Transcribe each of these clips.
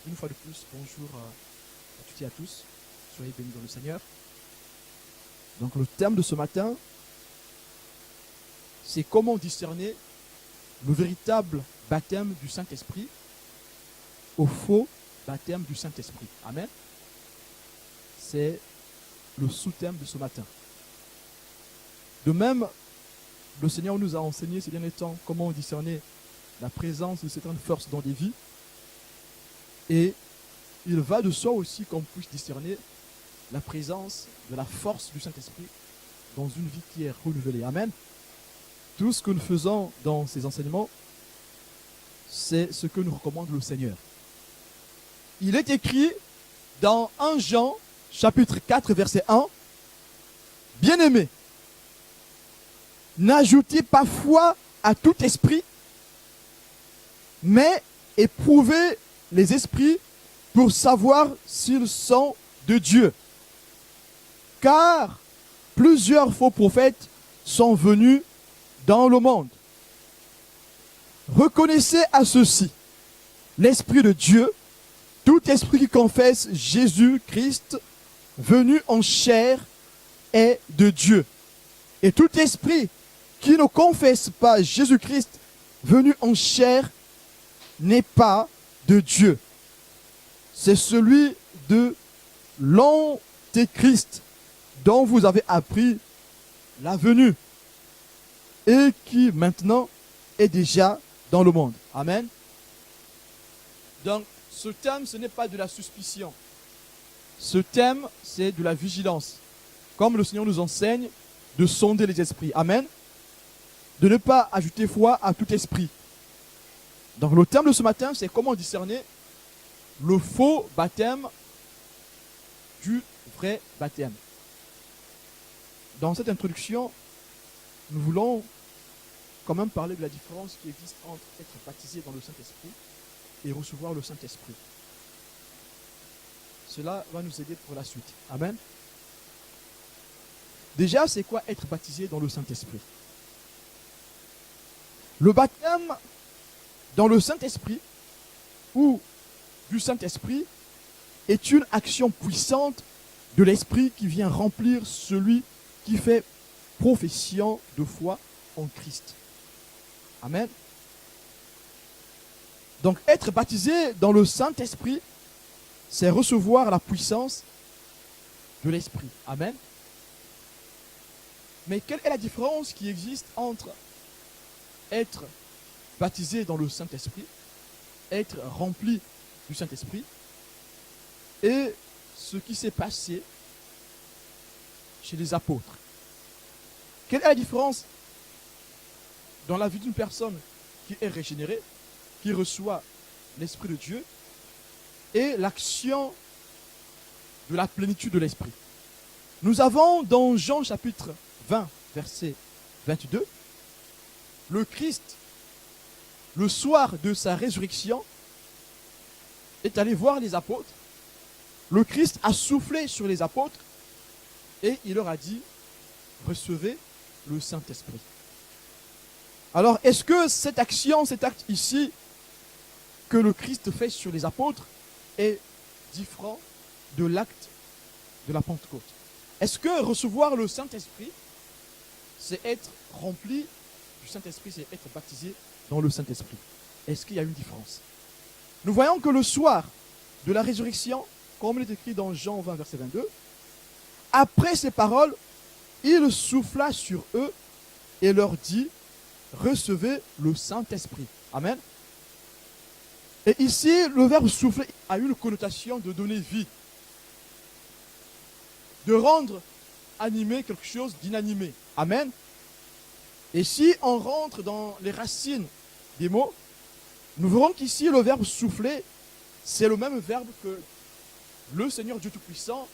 Une fois de plus, bonjour à toutes et à tous. Soyez bénis dans le Seigneur. Donc le thème de ce matin, c'est comment discerner le véritable baptême du Saint-Esprit au faux baptême du Saint-Esprit. Amen. C'est le sous-thème de ce matin. De même, le Seigneur nous a enseigné ces derniers temps comment discerner la présence de certaines forces dans des vies. Et il va de soi aussi qu'on puisse discerner la présence de la force du Saint-Esprit dans une vie qui est renouvelée. Amen. Tout ce que nous faisons dans ces enseignements, c'est ce que nous recommande le Seigneur. Il est écrit dans 1 Jean, chapitre 4, verset 1, « Bien-aimés, n'ajoutez pas foi à tout esprit, mais éprouvez les esprits pour savoir s'ils sont de Dieu. Car plusieurs faux prophètes sont venus dans le monde. Reconnaissez à ceci l'Esprit de Dieu, tout esprit qui confesse Jésus-Christ venu en chair est de Dieu. Et tout esprit qui ne confesse pas Jésus-Christ venu en chair n'est pas de Dieu. C'est celui de l'Antéchrist dont vous avez appris la venue et qui maintenant est déjà dans le monde. Amen. Donc, ce thème, ce n'est pas de la suspicion. Ce thème, c'est de la vigilance. Comme le Seigneur nous enseigne de sonder les esprits. Amen. De ne pas ajouter foi à tout esprit. Donc, le thème de ce matin, c'est comment discerner le faux baptême du vrai baptême. Dans cette introduction, nous voulons quand même parler de la différence qui existe entre être baptisé dans le Saint-Esprit et recevoir le Saint-Esprit. Cela va nous aider pour la suite. Amen. Déjà, c'est quoi être baptisé dans le Saint-Esprit? Le baptême dans le Saint-Esprit ou du Saint-Esprit est une action puissante de l'Esprit qui vient remplir celui qui fait profession de foi en Christ. Amen. Donc être baptisé dans le Saint-Esprit, c'est recevoir la puissance de l'Esprit. Amen. Mais quelle est la différence qui existe entre être baptisé dans le Saint-Esprit, être rempli du Saint-Esprit, et ce qui s'est passé chez les apôtres? Quelle est la différence dans la vie d'une personne qui est régénérée, qui reçoit l'Esprit de Dieu, et l'action de la plénitude de l'Esprit? Nous avons dans Jean chapitre 20, verset 22, le Christ, le soir de sa résurrection, est allé voir les apôtres. Le Christ a soufflé sur les apôtres et il leur a dit, recevez le Saint-Esprit. Alors, est-ce que cette action, cet acte ici, que le Christ fait sur les apôtres, est différent de l'acte de la Pentecôte? Est-ce que recevoir le Saint-Esprit, c'est être rempli du Saint-Esprit, c'est être baptisé dans le Saint-Esprit? Est-ce qu'il y a une différence? Nous voyons que le soir de la résurrection, comme il est écrit dans Jean 20, verset 22, après ces paroles, il souffla sur eux et leur dit, recevez le Saint-Esprit. Amen. Et ici, le verbe souffler a une connotation de donner vie, de rendre animé quelque chose d'inanimé. Amen. Et si on rentre dans les racines des mots, nous verrons qu'ici, le verbe souffler, c'est le même verbe que le Seigneur Dieu Tout-Puissant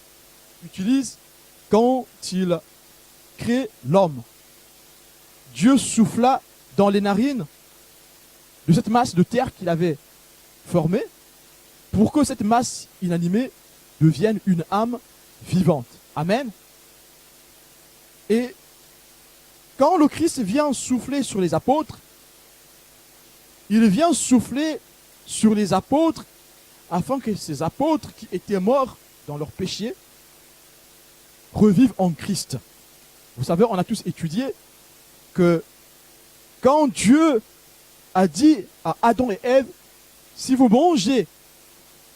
utilise quand il crée l'homme. Dieu souffla dans les narines de cette masse de terre qu'il avait formée pour que cette masse inanimée devienne une âme vivante. Amen. Et quand le Christ vient souffler sur les apôtres, il vient souffler sur les apôtres afin que ces apôtres qui étaient morts dans leurs péchés revivent en Christ. Vous savez, on a tous étudié que quand Dieu a dit à Adam et Ève, si vous mangez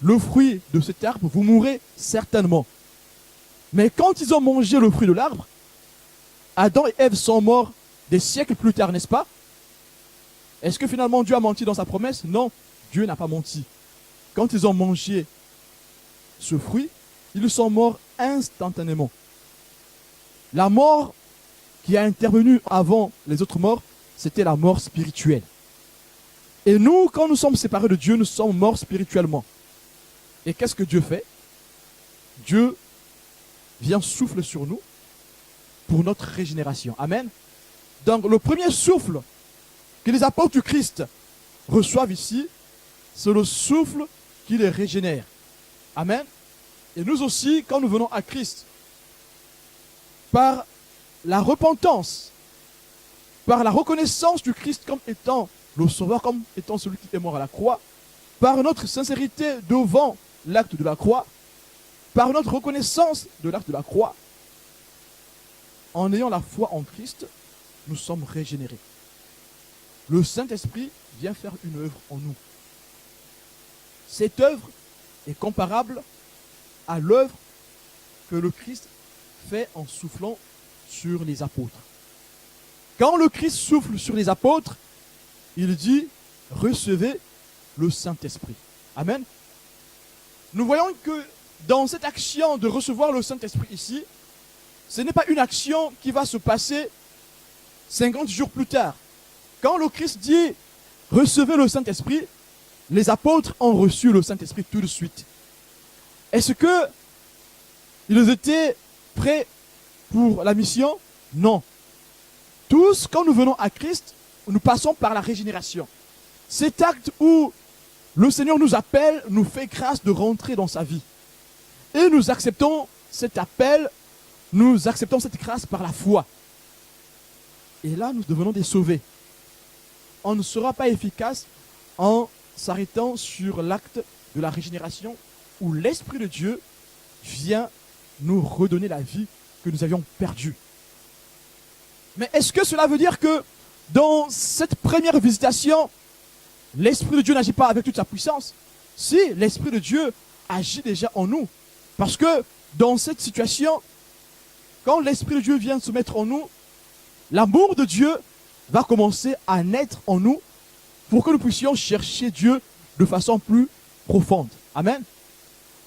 le fruit de cet arbre, vous mourrez certainement. Mais quand ils ont mangé le fruit de l'arbre, Adam et Ève sont morts des siècles plus tard, n'est-ce pas? Est-ce que finalement Dieu a menti dans sa promesse? Non, Dieu n'a pas menti. Quand ils ont mangé ce fruit, ils sont morts instantanément. La mort qui a intervenu avant les autres morts, c'était la mort spirituelle. Et nous, quand nous sommes séparés de Dieu, nous sommes morts spirituellement. Et qu'est-ce que Dieu fait? Dieu vient souffler sur nous pour notre régénération. Amen. Donc le premier souffle que les apôtres du Christ reçoivent ici, c'est le souffle qui les régénère. Amen. Et nous aussi, quand nous venons à Christ, par la repentance, par la reconnaissance du Christ comme étant le Sauveur, comme étant celui qui est mort à la croix, par notre sincérité devant l'acte de la croix, par notre reconnaissance de l'acte de la croix, en ayant la foi en Christ, nous sommes régénérés. Le Saint-Esprit vient faire une œuvre en nous. Cette œuvre est comparable à l'œuvre que le Christ fait en soufflant sur les apôtres. Quand le Christ souffle sur les apôtres, il dit « Recevez le Saint-Esprit ». Amen. Nous voyons que dans cette action de recevoir le Saint-Esprit ici, ce n'est pas une action qui va se passer 50 jours plus tard. Quand le Christ dit « Recevez le Saint-Esprit », les apôtres ont reçu le Saint-Esprit tout de suite. Est-ce qu'ils étaient prêts pour la mission? Non. Tous, quand nous venons à Christ, nous passons par la régénération. Cet acte où le Seigneur nous appelle, nous fait grâce de rentrer dans sa vie. Et nous acceptons cet appel, nous acceptons cette grâce par la foi. Et là, nous devenons des sauvés. On ne sera pas efficace en s'arrêtant sur l'acte de la régénération où l'Esprit de Dieu vient nous redonner la vie que nous avions perdue. Mais est-ce que cela veut dire que dans cette première visitation, l'Esprit de Dieu n'agit pas avec toute sa puissance? Si, l'Esprit de Dieu agit déjà en nous. Parce que dans cette situation, quand l'Esprit de Dieu vient se mettre en nous, l'amour de Dieu va commencer à naître en nous pour que nous puissions chercher Dieu de façon plus profonde. Amen.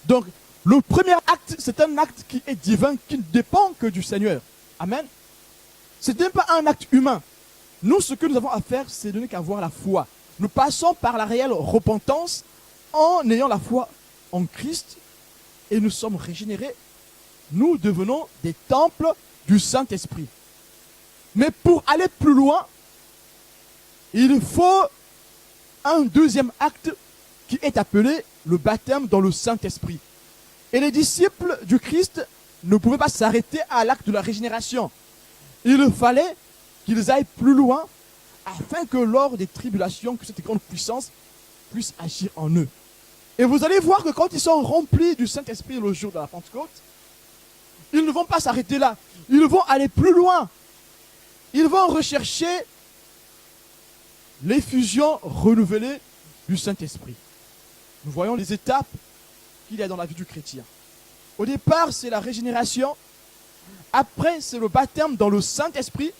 Donc, le premier acte, c'est un acte qui est divin, qui ne dépend que du Seigneur. Amen. Ce n'est pas un acte humain. Nous, ce que nous avons à faire, c'est de ne qu'avoir la foi. Nous passons par la réelle repentance en ayant la foi en Christ et nous sommes régénérés. Nous devenons des temples du Saint-Esprit. Mais pour aller plus loin, il faut un deuxième acte qui est appelé le baptême dans le Saint-Esprit. Et les disciples du Christ ne pouvaient pas s'arrêter à l'acte de la régénération. Il fallait qu'ils aillent plus loin afin que lors des tribulations, que cette grande puissance puisse agir en eux. Et vous allez voir que quand ils sont remplis du Saint-Esprit le jour de la Pentecôte, ils ne vont pas s'arrêter là. Ils vont aller plus loin. Ils vont rechercher l'effusion renouvelée du Saint-Esprit. Nous voyons les étapes qu'il y a dans la vie du chrétien. Au départ, c'est la régénération. Après, c'est le baptême dans le Saint-Esprit.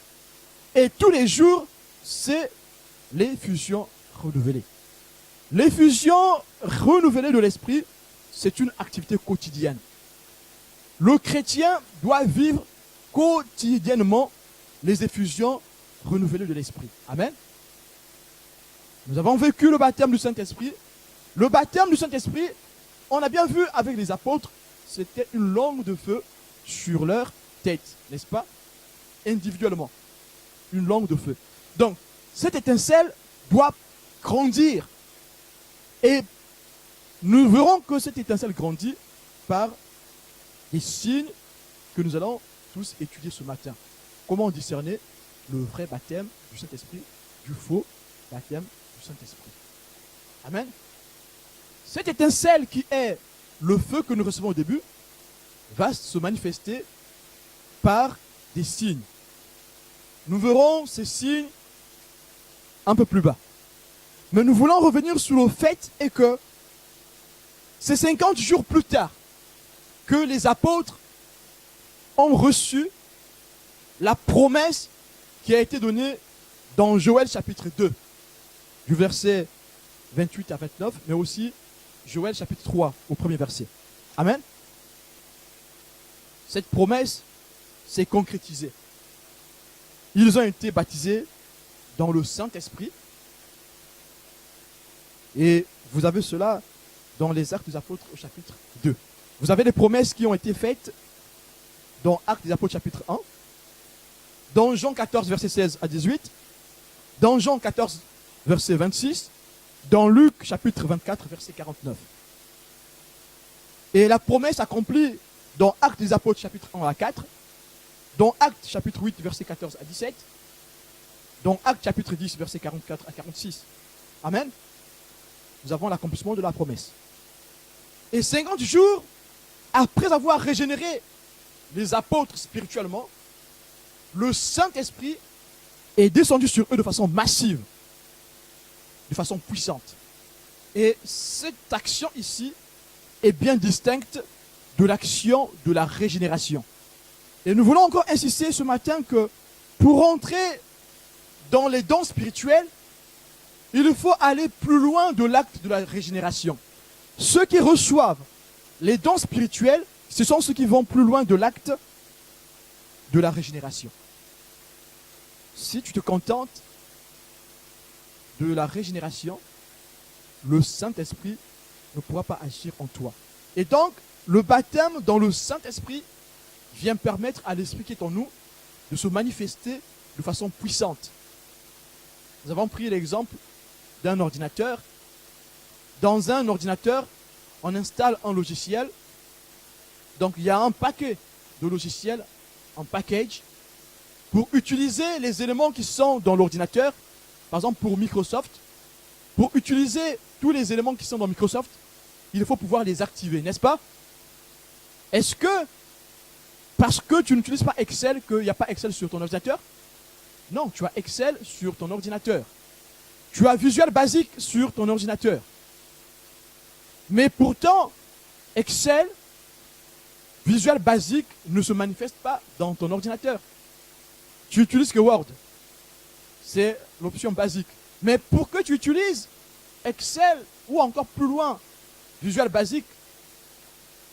Et tous les jours, c'est l'effusion renouvelée. L'effusion renouvelée de l'Esprit, c'est une activité quotidienne. Le chrétien doit vivre quotidiennement les effusions renouvelées de l'Esprit. Amen. Nous avons vécu le baptême du Saint-Esprit. Le baptême du Saint-Esprit, on a bien vu avec les apôtres, c'était une langue de feu sur leur tête, n'est-ce pas? Individuellement. Une langue de feu. Donc, cette étincelle doit grandir. Et nous verrons que cette étincelle grandit par les signes que nous allons tous étudier ce matin. Comment discerner le vrai baptême du Saint-Esprit du faux baptême du Saint-Esprit. Amen. Cette étincelle qui est le feu que nous recevons au début va se manifester par des signes. Nous verrons ces signes un peu plus bas. Mais nous voulons revenir sur le fait et que c'est 50 jours plus tard que les apôtres ont reçu la promesse qui a été donnée dans Joël chapitre 2, du verset 28 à 29, mais aussi Joël chapitre 3 au premier verset. Amen. Cette promesse s'est concrétisée. Ils ont été baptisés dans le Saint-Esprit. Et vous avez cela dans les Actes des Apôtres au chapitre 2. Vous avez les promesses qui ont été faites dans Actes des Apôtres chapitre 1, dans Jean 14 verset 16 à 18, dans Jean 14 verset 26, dans Luc chapitre 24 verset 49. Et la promesse accomplie dans Actes des Apôtres chapitre 1 à 4, dans Actes chapitre 8 verset 14 à 17, dans Actes chapitre 10 verset 44 à 46. Amen. Nous avons l'accomplissement de la promesse. Et 50 jours après avoir régénéré les apôtres spirituellement, le Saint-Esprit est descendu sur eux de façon massive, de façon puissante. Et cette action ici est bien distincte de l'action de la régénération. Et nous voulons encore insister ce matin que pour entrer dans les dons spirituels, il faut aller plus loin de l'acte de la régénération. Ceux qui reçoivent les dons spirituels, ce sont ceux qui vont plus loin de l'acte de la régénération. Si tu te contentes de la régénération, le Saint-Esprit ne pourra pas agir en toi. Et donc, le baptême dans le Saint-Esprit vient permettre à l'Esprit qui est en nous de se manifester de façon puissante. Nous avons pris l'exemple d'un ordinateur. Dans un ordinateur, on installe un logiciel. Donc, il y a un paquet de logiciels, un package, pour utiliser les éléments qui sont dans l'ordinateur. Par exemple, pour Microsoft, pour utiliser tous les éléments qui sont dans Microsoft, il faut pouvoir les activer, n'est-ce pas? Est-ce que, parce que tu n'utilises pas Excel, qu'il n'y a pas Excel sur ton ordinateur? Non, tu as Excel sur ton ordinateur. Tu as Visual Basic sur ton ordinateur. Mais pourtant, Excel, Visual Basic ne se manifeste pas dans ton ordinateur. Tu utilises que Word. C'est l'option basique. Mais pour que tu utilises Excel ou encore plus loin, Visual Basic,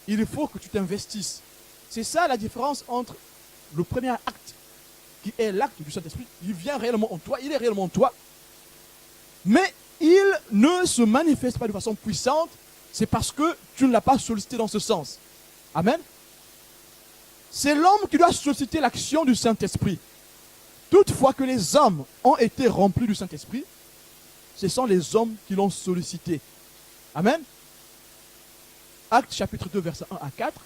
il faut que tu t'investisses. C'est ça la différence entre le premier acte, qui est l'acte du Saint-Esprit. Il vient réellement en toi, il est réellement en toi. Mais il ne se manifeste pas de façon puissante. C'est parce que tu ne l'as pas sollicité dans ce sens. Amen. C'est l'homme qui doit solliciter l'action du Saint-Esprit. Toutefois que les hommes ont été remplis du Saint-Esprit, ce sont les hommes qui l'ont sollicité. Amen. Actes chapitre 2, versets 1 à 4,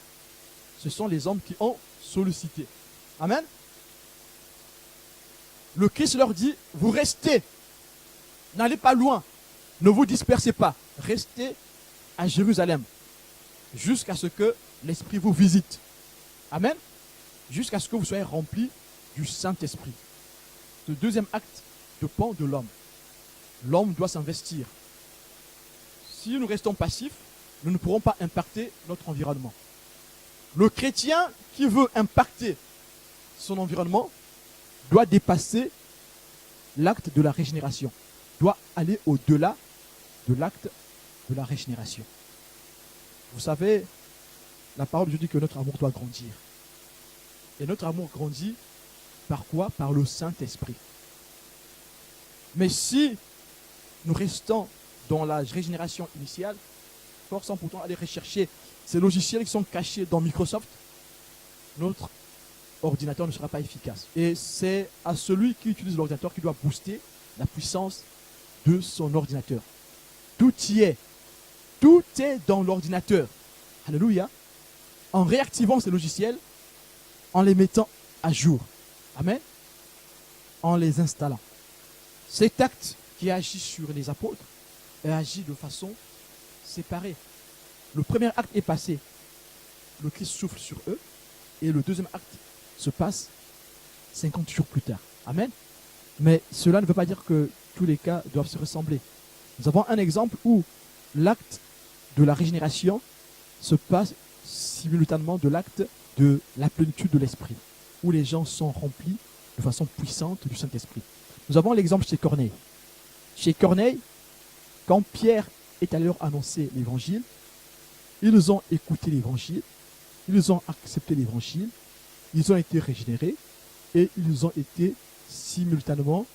ce sont les hommes qui ont sollicité. Amen. Le Christ leur dit, vous restez, n'allez pas loin, ne vous dispersez pas, restez à Jérusalem, jusqu'à ce que l'Esprit vous visite. Amen. Jusqu'à ce que vous soyez remplis du Saint-Esprit. Le deuxième acte dépend de l'homme. L'homme doit s'investir. Si nous restons passifs, nous ne pourrons pas impacter notre environnement. Le chrétien qui veut impacter son environnement doit dépasser l'acte de la régénération, doit aller au-delà de l'acte de la régénération. Vous savez, la parole de Dieu dit que notre amour doit grandir. Et notre amour grandit par quoi? Par le Saint-Esprit. Mais si nous restons dans la régénération initiale, sans pourtant aller rechercher ces logiciels qui sont cachés dans Microsoft, notre ordinateur ne sera pas efficace. Et c'est à celui qui utilise l'ordinateur qui doit booster la puissance de son ordinateur. Tout y est. Tout est dans l'ordinateur. Alléluia. En réactivant ces logiciels, en les mettant à jour. Amen. En les installant. Cet acte qui agit sur les apôtres agit de façon séparés. Le premier acte est passé. Le Christ souffle sur eux. Et le deuxième acte se passe 50 jours plus tard. Amen. Mais cela ne veut pas dire que tous les cas doivent se ressembler. Nous avons un exemple où l'acte de la régénération se passe simultanément de l'acte de la plénitude de l'Esprit, où les gens sont remplis de façon puissante du Saint-Esprit. Nous avons l'exemple chez Corneille. Chez Corneille, quand Pierre est allé leur annoncer l'Évangile, ils ont écouté l'Évangile, ils ont accepté l'Évangile, ils ont été régénérés et ils ont été simultanément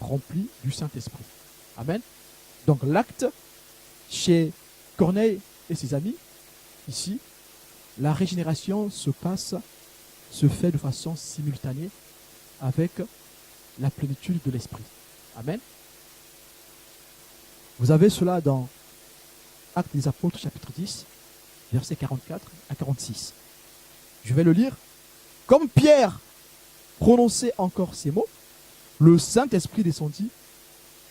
remplis du Saint-Esprit. Amen. Donc l'acte chez Corneille et ses amis, ici, la régénération se fait de façon simultanée avec la plénitude de l'Esprit. Amen. Vous avez cela dans Actes des Apôtres, chapitre 10, versets 44 à 46. Je vais le lire. Comme Pierre prononçait encore ces mots, le Saint-Esprit descendit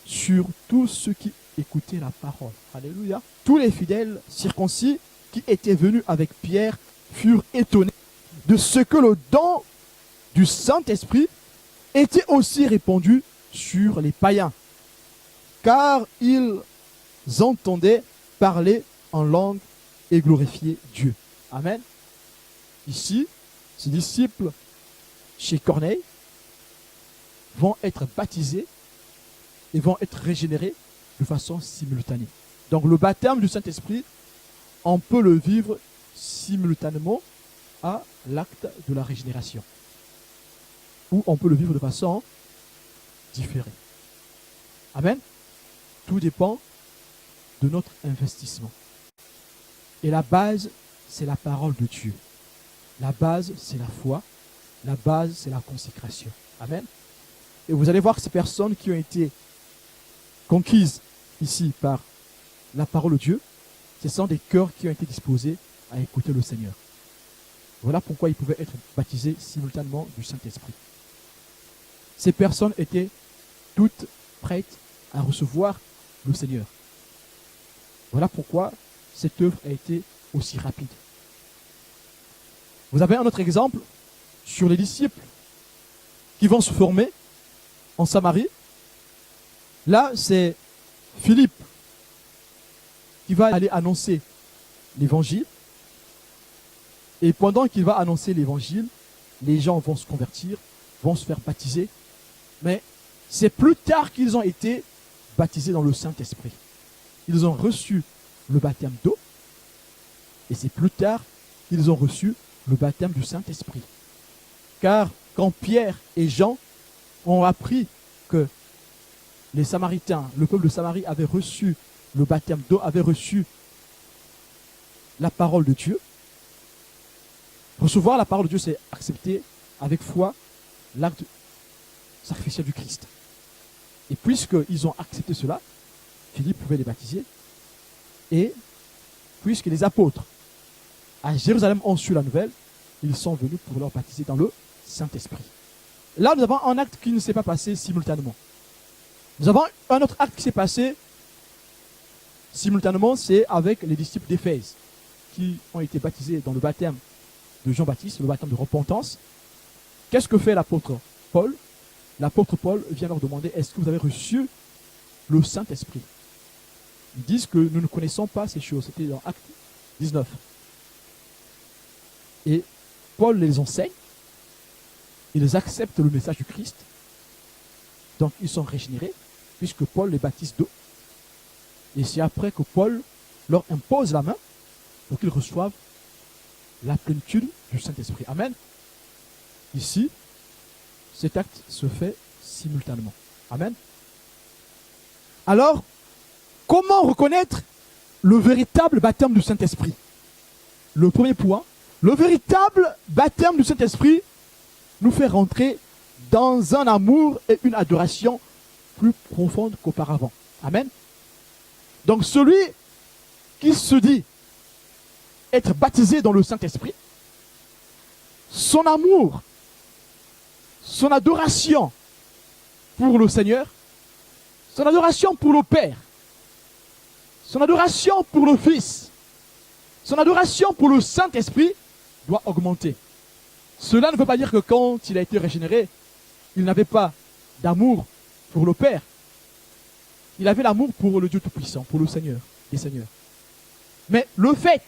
sur tous ceux qui écoutaient la parole. Alléluia. Tous les fidèles circoncis qui étaient venus avec Pierre furent étonnés de ce que le don du Saint-Esprit était aussi répandu sur les païens, car ils entendaient parler en langue et glorifier Dieu. Amen. Ici, ces disciples chez Corneille vont être baptisés et vont être régénérés de façon simultanée. Donc le baptême du Saint-Esprit, on peut le vivre simultanément à l'acte de la régénération. Ou on peut le vivre de façon différée. Amen. Tout dépend de notre investissement. Et la base, c'est la parole de Dieu. La base, c'est la foi. La base, c'est la consécration. Amen. Et vous allez voir que ces personnes qui ont été conquises ici par la parole de Dieu, ce sont des cœurs qui ont été disposés à écouter le Seigneur. Voilà pourquoi ils pouvaient être baptisés simultanément du Saint-Esprit. Ces personnes étaient toutes prêtes à recevoir le Seigneur. Voilà pourquoi cette œuvre a été aussi rapide. Vous avez un autre exemple sur les disciples qui vont se former en Samarie. Là, c'est Philippe qui va aller annoncer l'évangile. Et pendant qu'il va annoncer l'évangile, les gens vont se convertir, vont se faire baptiser. Mais c'est plus tard qu'ils ont été baptisés dans le Saint-Esprit. Ils ont reçu le baptême d'eau. Et c'est plus tard qu'ils ont reçu le baptême du Saint-Esprit. Car quand Pierre et Jean ont appris que les Samaritains, le peuple de Samarie avait reçu le baptême d'eau, avait reçu la parole de Dieu. Recevoir la parole de Dieu, c'est accepter avec foi l'acte sacrificiel du Christ. Et puisqu'ils ont accepté cela, Philippe pouvait les baptiser. Et puisque les apôtres à Jérusalem ont su la nouvelle, ils sont venus pour leur baptiser dans le Saint-Esprit. Là, nous avons un acte qui ne s'est pas passé simultanément. Nous avons un autre acte qui s'est passé simultanément, c'est avec les disciples d'Éphèse qui ont été baptisés dans le baptême de Jean-Baptiste, le baptême de repentance. Qu'est-ce que fait l'apôtre Paul? L'apôtre Paul vient leur demander, est-ce que vous avez reçu le Saint-Esprit? Ils disent que nous ne connaissons pas ces choses. C'était dans Acte 19. Et Paul les enseigne. Ils acceptent le message du Christ. Donc ils sont régénérés, puisque Paul les baptise d'eau. Et c'est après que Paul leur impose la main pour qu'ils reçoivent la plénitude du Saint-Esprit. Amen. Ici, cet acte se fait simultanément. Amen. Alors, comment reconnaître le véritable baptême du Saint-Esprit? Le premier point, le véritable baptême du Saint-Esprit nous fait rentrer dans un amour et une adoration plus profonde qu'auparavant. Amen. Donc celui qui se dit être baptisé dans le Saint-Esprit, son amour, son adoration pour le Seigneur, son adoration pour le Père, son adoration pour le Fils, son adoration pour le Saint-Esprit doit augmenter. Cela ne veut pas dire que quand il a été régénéré, il n'avait pas d'amour pour le Père. Il avait l'amour pour le Dieu Tout-Puissant, pour le Seigneur, les Seigneurs. Mais le fait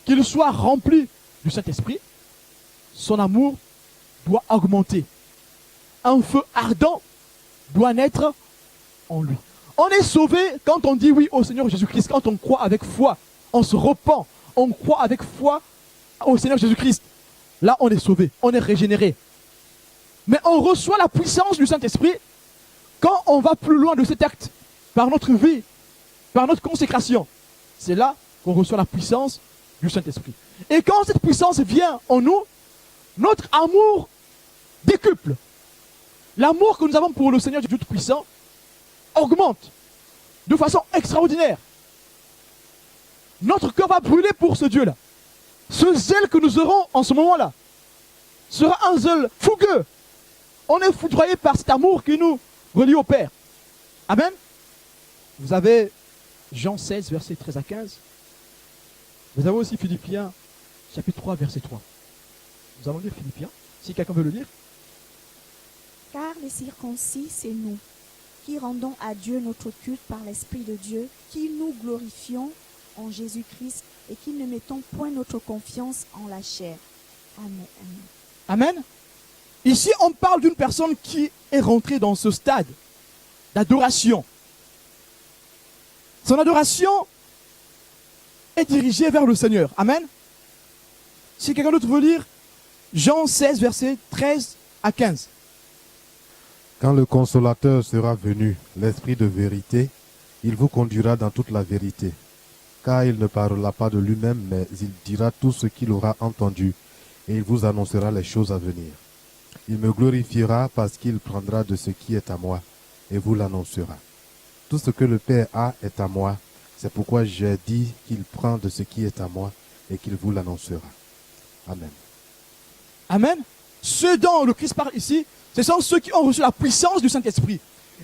qu'il soit rempli du Saint-Esprit, son amour doit augmenter. Un feu ardent doit naître en lui. On est sauvé quand on dit oui au Seigneur Jésus-Christ, quand on croit avec foi, on se repent, on croit avec foi au Seigneur Jésus-Christ. Là, on est sauvé, on est régénéré. Mais on reçoit la puissance du Saint-Esprit quand on va plus loin de cet acte, par notre vie, par notre consécration. C'est là qu'on reçoit la puissance du Saint-Esprit. Et quand cette puissance vient en nous, notre amour décuple. L'amour que nous avons pour le Seigneur Dieu Tout-Puissant augmente de façon extraordinaire. Notre cœur va brûler pour ce Dieu-là. Ce zèle que nous aurons en ce moment-là sera un zèle fougueux. On est foudroyé par cet amour qui nous relie au Père. Amen. Vous avez Jean 16, versets 13 à 15. Vous avez aussi Philippiens, chapitre 3, verset 3. Nous allons lire Philippiens, si quelqu'un veut le lire. Car les circoncis, c'est nous, qui rendons à Dieu notre culte par l'Esprit de Dieu, qui nous glorifions en Jésus-Christ et qui ne mettons point notre confiance en la chair. Amen. Amen. Ici, on parle d'une personne qui est rentrée dans ce stade d'adoration. Son adoration est dirigée vers le Seigneur. Amen. Si quelqu'un d'autre veut lire, Jean 16, versets 13 à 15. Quand le Consolateur sera venu, l'Esprit de vérité, il vous conduira dans toute la vérité. Car il ne parlera pas de lui-même, mais il dira tout ce qu'il aura entendu, et il vous annoncera les choses à venir. Il me glorifiera parce qu'il prendra de ce qui est à moi, et vous l'annoncera. Tout ce que le Père a est à moi, c'est pourquoi j'ai dit qu'il prend de ce qui est à moi, et qu'il vous l'annoncera. Amen. Amen. Ceux dont le Christ parle ici, ce sont ceux qui ont reçu la puissance du Saint-Esprit.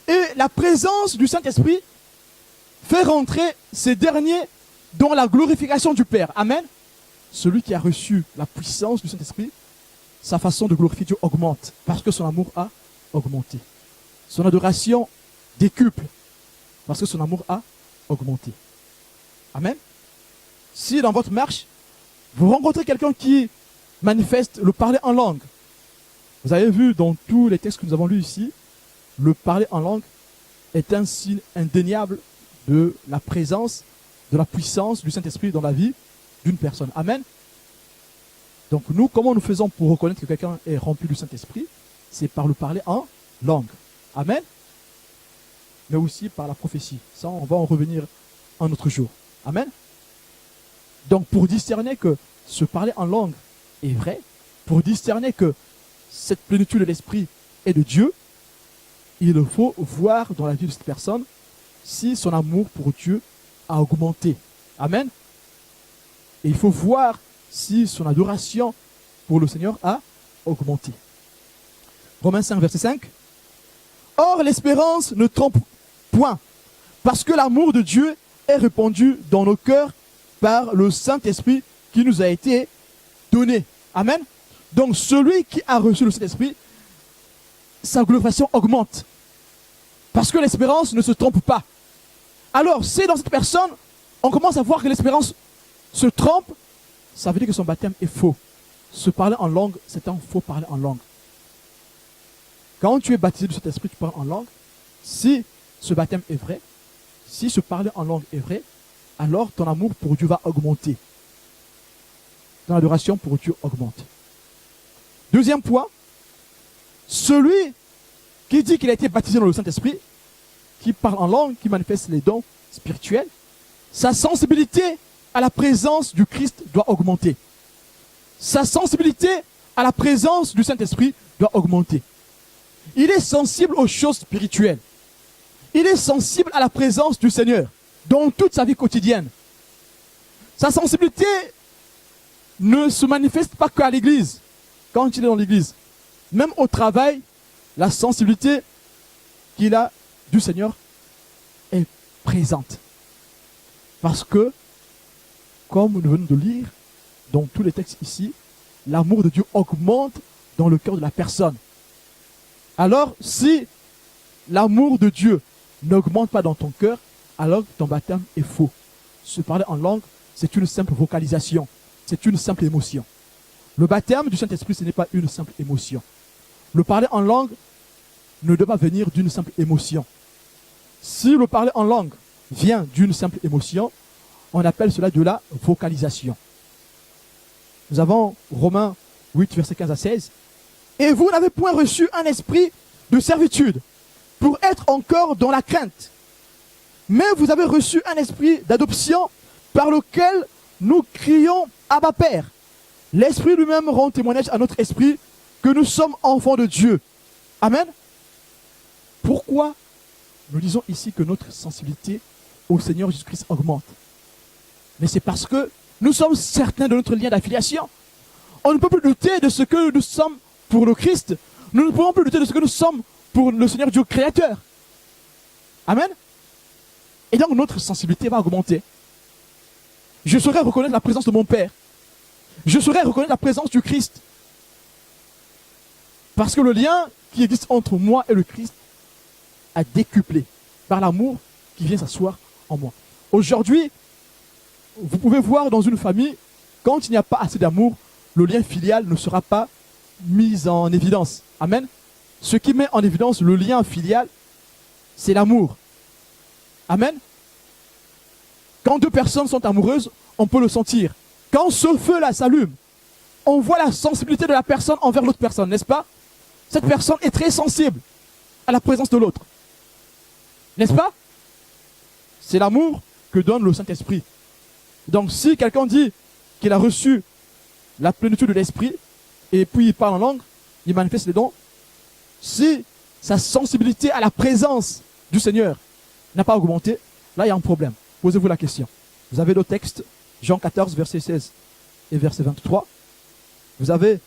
Et la présence du Saint-Esprit fait rentrer ces derniers dans la glorification du Père. Amen. Celui qui a reçu la puissance du Saint-Esprit, sa façon de glorifier Dieu augmente parce que son amour a augmenté. Son adoration décuple parce que son amour a augmenté. Amen. Si dans votre marche, vous rencontrez quelqu'un qui manifeste le parler en langue, vous avez vu dans tous les textes que nous avons lus ici, le parler en langue est un signe indéniable de la présence, de la puissance du Saint-Esprit dans la vie d'une personne. Amen. Donc nous, comment nous faisons pour reconnaître que quelqu'un est rempli du Saint-Esprit? C'est par le parler en langue. Amen. Mais aussi par la prophétie. Ça, on va en revenir un autre jour. Amen. Donc pour discerner que ce parler en langue est vrai, pour discerner que cette plénitude de l'Esprit est de Dieu, il faut voir dans la vie de cette personne si son amour pour Dieu a augmenté. Amen. Et il faut voir si son adoration pour le Seigneur a augmenté. Romains 5, verset 5. Or, l'espérance ne trompe point, parce que l'amour de Dieu est répandu dans nos cœurs par le Saint-Esprit qui nous a été donné. Amen. Donc, celui qui a reçu le Saint-Esprit, sa glorification augmente. Parce que l'espérance ne se trompe pas. Alors, si dans cette personne, on commence à voir que l'espérance se trompe, ça veut dire que son baptême est faux. Se parler en langue, c'est un faux parler en langue. Quand tu es baptisé de cet esprit, tu parles en langue. Si ce baptême est vrai, si ce parler en langue est vrai, alors ton amour pour Dieu va augmenter. Ton adoration pour Dieu augmente. Deuxième point, celui qui dit qu'il a été baptisé dans le Saint-Esprit, qui parle en langue, qui manifeste les dons spirituels, sa sensibilité à la présence du Christ doit augmenter. Sa sensibilité à la présence du Saint-Esprit doit augmenter. Il est sensible aux choses spirituelles. Il est sensible à la présence du Seigneur dans toute sa vie quotidienne. Sa sensibilité ne se manifeste pas qu'à l'église, quand il est dans l'église. Même au travail, la sensibilité qu'il a du Seigneur est présente. Parce que, comme nous venons de lire dans tous les textes ici, l'amour de Dieu augmente dans le cœur de la personne. Alors, si l'amour de Dieu n'augmente pas dans ton cœur, alors ton baptême est faux. Se parler en langue, c'est une simple vocalisation, c'est une simple émotion. Le baptême du Saint-Esprit, ce n'est pas une simple émotion. Le parler en langue ne doit pas venir d'une simple émotion. Si le parler en langue vient d'une simple émotion, on appelle cela de la vocalisation. Nous avons Romains 8, versets 15 à 16. Et vous n'avez point reçu un esprit de servitude pour être encore dans la crainte. Mais vous avez reçu un esprit d'adoption par lequel nous crions Abba Père. L'Esprit lui-même rend témoignage à notre esprit que nous sommes enfants de Dieu. Amen. Pourquoi nous disons ici que notre sensibilité au Seigneur Jésus-Christ augmente? Mais c'est parce que nous sommes certains de notre lien d'affiliation. On ne peut plus douter de ce que nous sommes pour le Christ. Nous ne pouvons plus douter de ce que nous sommes pour le Seigneur Dieu créateur. Amen. Et donc notre sensibilité va augmenter. Je saurai reconnaître la présence de mon Père. Je saurai reconnaître la présence du Christ. Parce que le lien qui existe entre moi et le Christ a décuplé par l'amour qui vient s'asseoir en moi. Aujourd'hui, vous pouvez voir dans une famille, quand il n'y a pas assez d'amour, le lien filial ne sera pas mis en évidence. Amen. Ce qui met en évidence le lien filial, c'est l'amour. Amen. Quand deux personnes sont amoureuses, on peut le sentir. Quand ce feu-là s'allume, on voit la sensibilité de la personne envers l'autre personne, n'est-ce pas? Cette personne est très sensible à la présence de l'autre. N'est-ce pas? C'est l'amour que donne le Saint-Esprit. Donc si quelqu'un dit qu'il a reçu la plénitude de l'Esprit, et puis il parle en langue, il manifeste les dons, si sa sensibilité à la présence du Seigneur n'a pas augmenté, là il y a un problème. Posez-vous la question. Vous avez le texte, Jean 14, verset 16 et verset 23. Vous avez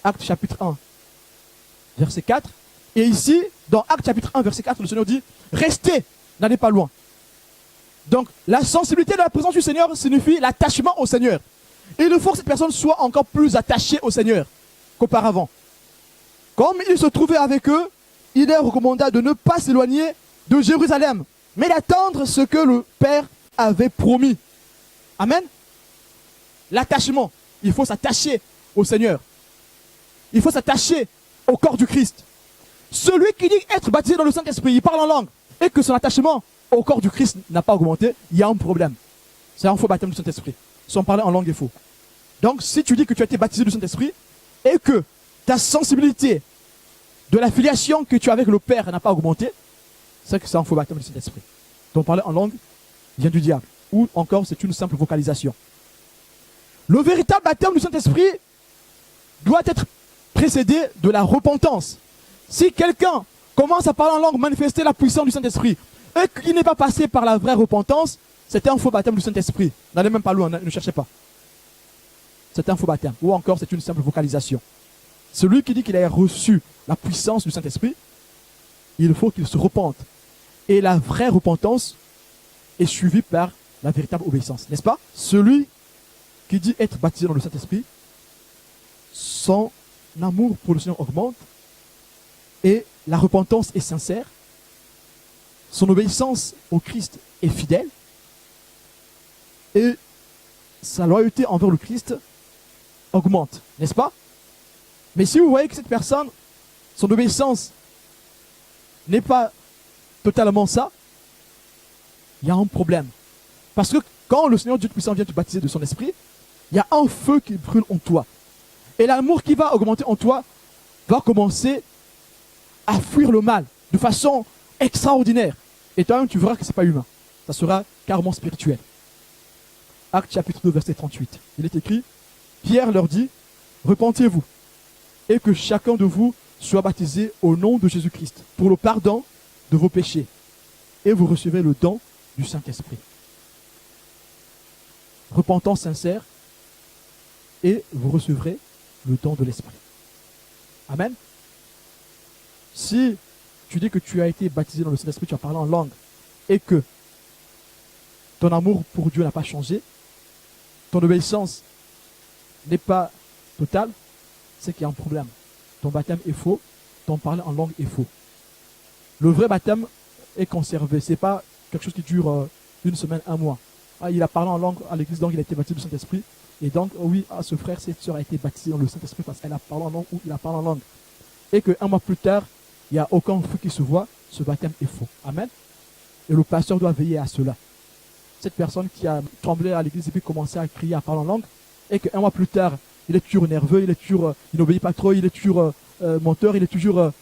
Actes chapitre 1, verset 4. Et ici, dans Actes chapitre 1, verset 4, le Seigneur dit, restez, n'allez pas loin. Donc, la sensibilité de la présence du Seigneur signifie l'attachement au Seigneur. Et il faut que cette personne soit encore plus attachée au Seigneur qu'auparavant. Comme il se trouvait avec eux, il leur recommanda de ne pas s'éloigner de Jérusalem, mais d'attendre ce que le Père avait promis. Amen. L'attachement. Il faut s'attacher au Seigneur. Il faut s'attacher au corps du Christ. Celui qui dit être baptisé dans le Saint-Esprit, il parle en langue, et que son attachement au corps du Christ n'a pas augmenté, il y a un problème. C'est un faux baptême du Saint-Esprit. Son parler en langue est faux. Donc, si tu dis que tu as été baptisé du Saint-Esprit, et que ta sensibilité de la filiation que tu as avec le Père n'a pas augmenté, c'est que c'est un faux baptême du Saint-Esprit. Ton parler en langue vient du diable. Ou encore, c'est une simple vocalisation. Le véritable baptême du Saint-Esprit doit être précédé de la repentance. Si quelqu'un commence à parler en langue, manifester la puissance du Saint-Esprit, et qu'il n'est pas passé par la vraie repentance, c'est un faux baptême du Saint-Esprit. N'allez même pas loin, ne cherchez pas. C'est un faux baptême. Ou encore, c'est une simple vocalisation. Celui qui dit qu'il a reçu la puissance du Saint-Esprit, il faut qu'il se repente. Et la vraie repentance est suivie par la véritable obéissance. N'est-ce pas? Celui qui dit être baptisé dans le Saint-Esprit, son amour pour le Seigneur augmente et la repentance est sincère. Son obéissance au Christ est fidèle et sa loyauté envers le Christ augmente, n'est-ce pas? Mais si vous voyez que cette personne, son obéissance n'est pas totalement ça, il y a un problème. Parce que quand le Seigneur Dieu Tout-Puissant vient te baptiser de son esprit, il y a un feu qui brûle en toi. Et l'amour qui va augmenter en toi va commencer à fuir le mal de façon extraordinaire. Et toi-même, tu verras que ce n'est pas humain. Ça sera carrément spirituel. Actes chapitre 2, verset 38. Il est écrit, Pierre leur dit, repentez-vous et que chacun de vous soit baptisé au nom de Jésus-Christ pour le pardon de vos péchés. Et vous recevez le don du Saint-Esprit. Repentance sincère et vous recevrez le don de l'Esprit. Amen. Si tu dis que tu as été baptisé dans le Saint-Esprit, tu as parlé en langue et que ton amour pour Dieu n'a pas changé, ton obéissance n'est pas totale, c'est qu'il y a un problème. Ton baptême est faux, ton parler en langue est faux. Le vrai baptême est conservé, ce n'est pas quelque chose qui dure une semaine, un mois. Ah, il a parlé en langue à l'église, donc il a été baptisé du Saint-Esprit. Et donc, oui, ce frère, cette soeur a été baptisé dans le Saint-Esprit parce qu'elle a parlé en langue ou il a parlé en langue. Et qu'un mois plus tard, il n'y a aucun fruit qui se voit, ce baptême est faux. Amen. Et le pasteur doit veiller à cela. Cette personne qui a tremblé à l'église et puis commencé à crier, à parler en langue, et qu'un mois plus tard, il est toujours nerveux, il n'obéit pas trop, il est toujours menteur, il est toujours...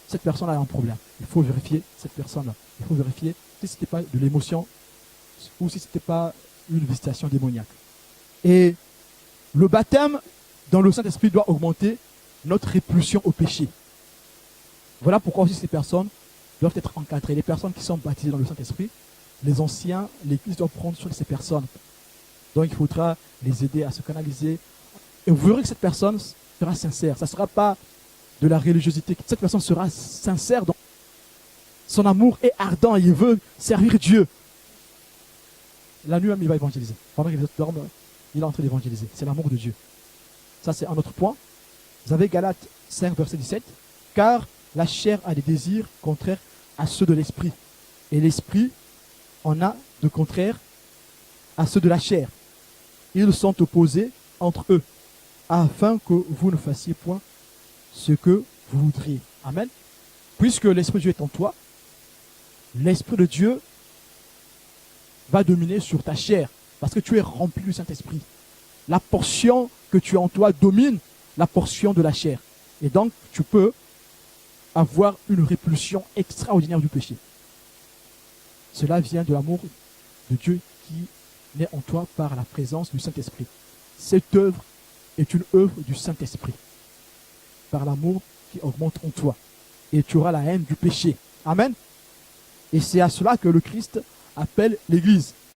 cette personne a un problème. Il faut vérifier cette personne-là. Il faut vérifier si ce n'était pas de l'émotion ou si ce n'était pas une visitation démoniaque. Et le baptême dans le Saint-Esprit doit augmenter notre répulsion au péché. Voilà pourquoi aussi ces personnes doivent être encadrées. Les personnes qui sont baptisées dans le Saint-Esprit, les anciens, l'Église doit prendre soin de ces personnes. Donc il faudra les aider à se canaliser. Et vous verrez que cette personne sera sincère. Ça ne sera pas de la religiosité. Cette personne sera sincère. Dans son amour est ardent. Il veut servir Dieu. La nuit même, il va évangéliser. Pendant que les autres dorment, il est en train d'évangéliser. C'est l'amour de Dieu. Ça, c'est un autre point. Vous avez Galates 5, verset 17. Car la chair a des désirs contraires à ceux de l'esprit. Et l'esprit en a de contraires à ceux de la chair. Ils sont opposés entre eux, afin que vous ne fassiez point ce que vous voudriez. Amen. Puisque l'Esprit de Dieu est en toi, l'Esprit de Dieu va dominer sur ta chair, parce que tu es rempli du Saint-Esprit. La portion que tu as en toi domine la portion de la chair. Et donc, tu peux avoir une répulsion extraordinaire du péché. Cela vient de l'amour de Dieu qui naît en toi par la présence du Saint-Esprit. Cette œuvre est une œuvre du Saint-Esprit, par l'amour qui augmente en toi. Et tu auras la haine du péché. Amen. Et c'est à cela que le Christ appelle l'Église.